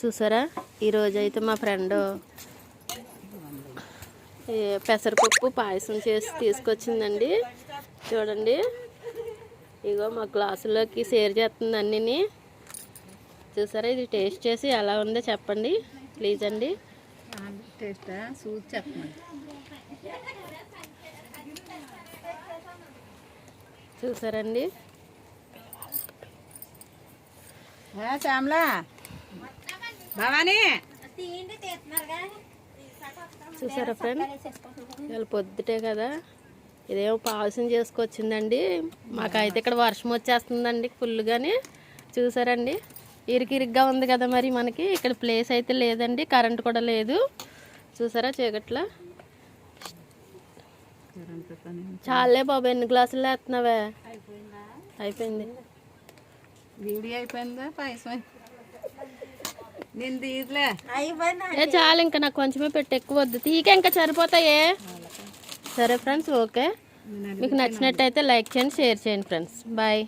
చూసారా ఈరోజు అయితే మా ఫ్రెండ్ పెసరపప్పు పాయసం చేసి తీసుకొచ్చిందండి. చూడండి, ఇగో మా గ్లాసులోకి షేర్ చేస్తుంది అన్నీ. చూసారా, ఇది టేస్ట్ చేసి ఎలా ఉందో చెప్పండి ప్లీజ్ అండి. చూసారండి, చూసారా ఫ్రెండ్, ఇవాళ పొద్దుటే కదా ఇదేమో పాయసం చేసుకొచ్చిందండి. మాకైతే ఇక్కడ వర్షం వచ్చేస్తుందండి ఫుల్గాని. చూసారండి, ఇరికిరిగ్గా ఉంది కదా, మరి మనకి ఇక్కడ ప్లేస్ అయితే లేదండి, కరెంట్ కూడా లేదు. చూసారా చీకట్లో. చాలే బాబు, ఎన్ని గ్లాసులు వేస్తున్నావే? అయిపోయింది. వీడియో అయిపోయిందా? పాయసం చాలు, ఇంకా నాకు కొంచెమే పెట్టి ఎక్కువ వద్దు, తీకే ఇంకా సరిపోతాయే. సరే ఫ్రెండ్స్, ఓకే. మీకు నచ్చినట్టయితే లైక్ చేయండి, షేర్ చేయండి ఫ్రెండ్స్. బాయ్.